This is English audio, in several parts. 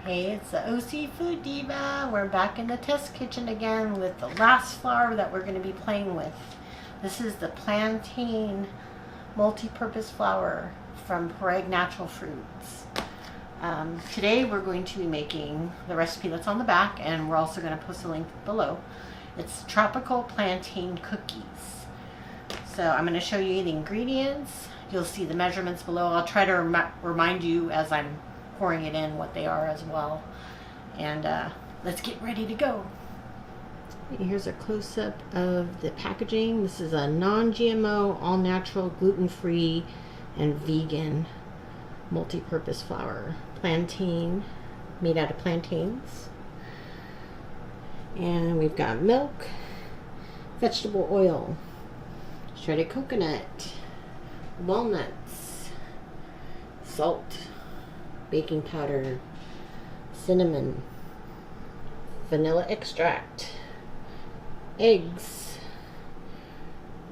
Hey, it's the OC Food Diva. We're back in the test kitchen again with the last flour that we're going to be playing with. This is the Plantain multi-purpose flour from Parag Natural Fruits. Today we're going to be making the recipe that's on the back, and we're also going to post a link below. It's tropical plantain cookies. So I'm going to show you the ingredients. You'll see the measurements below. I'll try to remind you as I'm pouring it in what they are as well. And let's get ready to go. Here's a close-up of the packaging. This is a non-GMO, all-natural, gluten-free, and vegan multi-purpose flour. Plantain, made out of plantains. And we've got milk, vegetable oil, shredded coconut, walnuts, salt, baking powder, cinnamon, vanilla extract, eggs,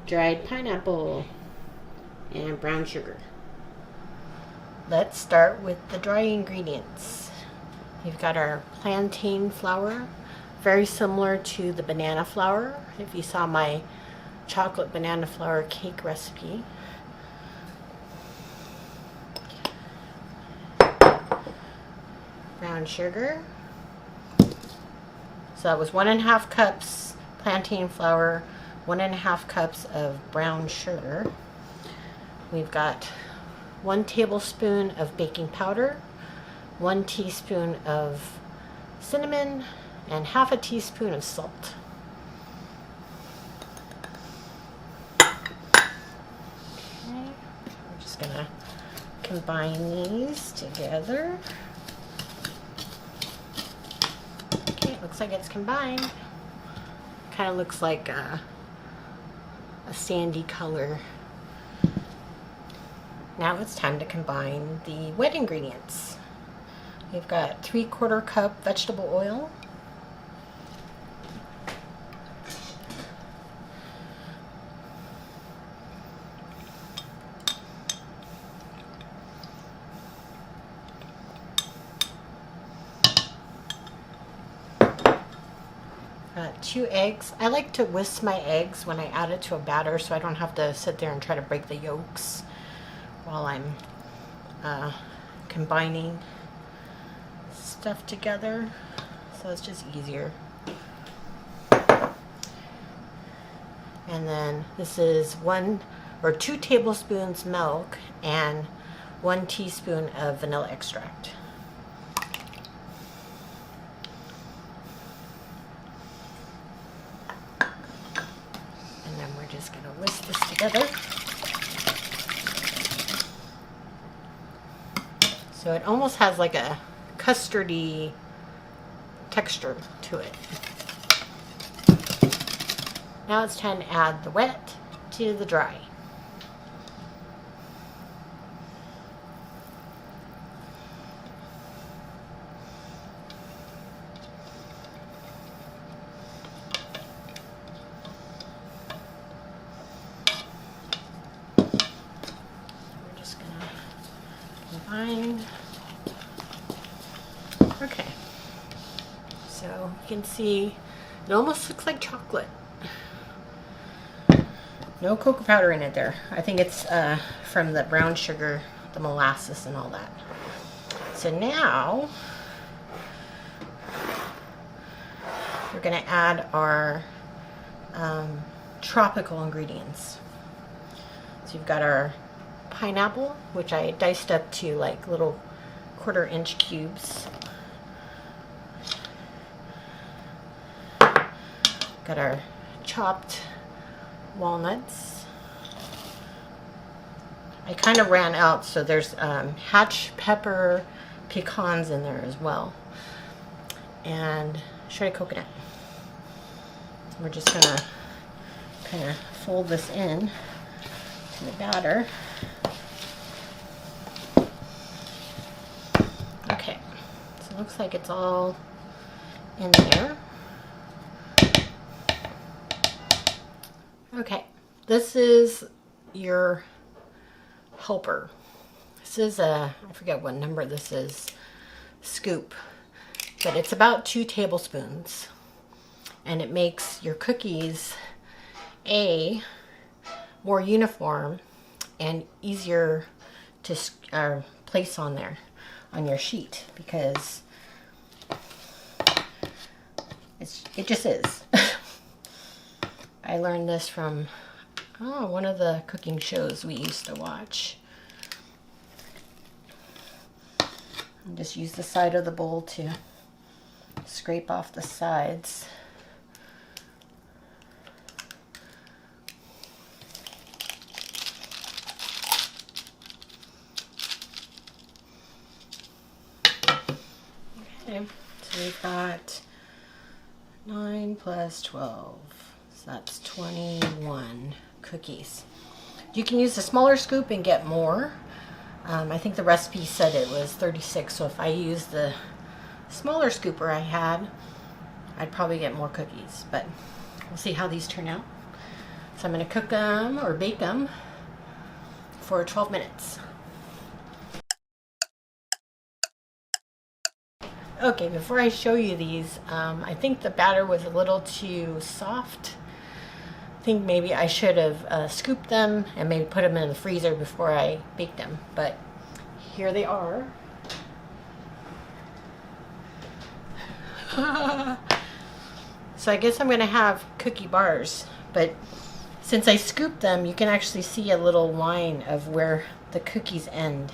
dried pineapple, and brown sugar. Let's start with the dry ingredients. We've got our plantain flour, very similar to the banana flour. If you saw my chocolate banana flour cake recipe. Brown sugar. So that was 1.5 cups plantain flour, 1.5 cups of brown sugar. We've got 1 tablespoon of baking powder, 1 teaspoon of cinnamon, and 1/2 teaspoon of salt. Okay, we're just gonna combine these together. Okay, it looks like it's combined. Kind of looks like a sandy color. Now it's time to combine the wet ingredients. We've got 3/4 cup vegetable oil, got 2 eggs. I like to whisk my eggs when I add it to a batter so I don't have to sit there and try to break the yolks while I'm combining stuff together, so it's just easier. And then this is 1 or 2 tablespoons milk and 1 teaspoon of vanilla extract. And then we're just going to whisk this together. So it almost has like a custardy texture to it. Now it's time to add the wet to the dry. We're just gonna combine. Okay, so you can see it almost looks like chocolate. No cocoa powder in it there. I think it's from the brown sugar, the molasses and all that. So now we're going to add our tropical ingredients. So you've got our pineapple, which I diced up to like little 1/4 inch cubes. Got our chopped walnuts. I kind of ran out, so there's hatch pepper, pecans in there as well, and shredded coconut. We're just gonna kind of fold this in to the batter. Okay, so it looks like it's all in there. Okay, this is your helper. This is a, I forget what number this is, scoop. but it's about 2 tablespoons. And it makes your cookies more uniform and easier to place on there on your sheet, because it just is. I learned this from one of the cooking shows we used to watch. And just use the side of the bowl to scrape off the sides. Okay, so we've got 9 plus 12, so that's 21 cookies. You can use a smaller scoop and get more. I think the recipe said it was 36, so if I use the smaller scooper I had, I'd probably get more cookies, but we'll see how these turn out. So I'm going to cook them or bake them for 12 minutes. Okay, before I show you these, I think the batter was a little too soft. I think maybe I should have scooped them and maybe put them in the freezer before I baked them, but here they are. So I guess I'm going to have cookie bars, but since I scooped them, you can actually see a little line of where the cookies end.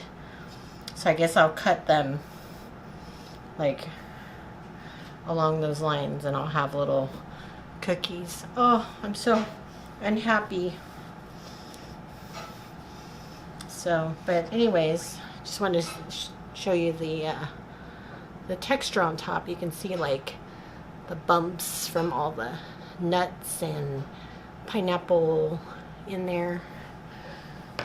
So I guess I'll cut them like along those lines and I'll have little cookies. Oh, I'm so unhappy. So, but anyways, just wanted to show you the texture on top. You can see like the bumps from all the nuts and pineapple in there.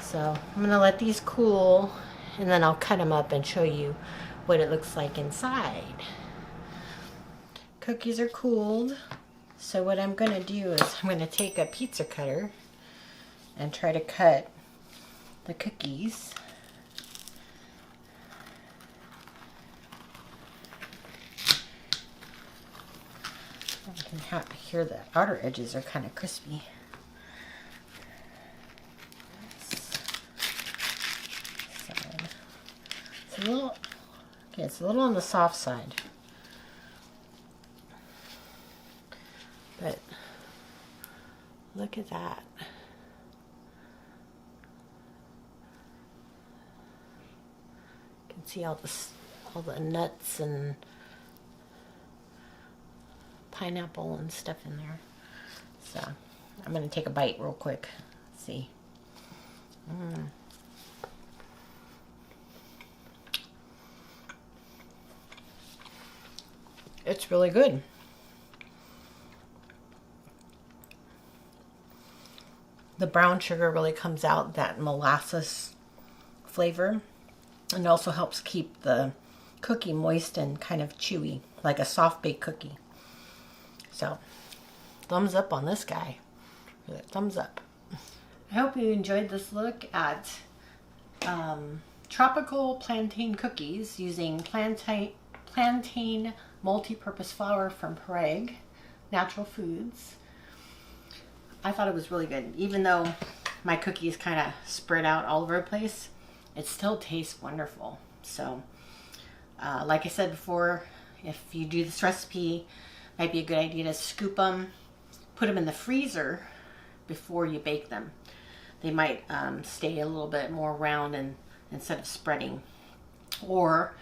So I'm gonna let these cool and then I'll cut them up and show you what it looks like inside. Cookies are cooled, so what I'm going to do is I'm going to take a pizza cutter and try to cut the cookies. You can hear the outer edges are kind of crispy. It's a little on the soft side, but look at that. You can see all the nuts and pineapple and stuff in there. So I'm going to take a bite real quick. Let's see. It's really good. The brown sugar really comes out, that molasses flavor, and also helps keep the cookie moist and kind of chewy, like a soft baked cookie. So, thumbs up on this guy. Thumbs up. I hope you enjoyed this look at tropical plantain cookies using plantain multi-purpose flour from Pareg Natural Foods. I thought it was really good. Even though my cookies kind of spread out all over the place, it still tastes wonderful. So, like I said before, if you do this recipe, it might be a good idea to scoop them, put them in the freezer before you bake them. They might stay a little bit more round and instead of spreading. Or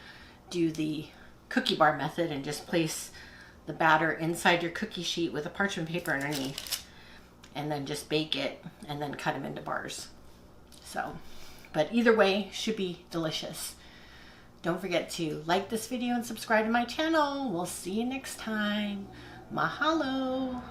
do the cookie bar method and just place the batter inside your cookie sheet with a parchment paper underneath and then just bake it and then cut them into bars. So, but either way, should be delicious. Don't forget to like this video and subscribe to my channel. We'll see you next time. Mahalo.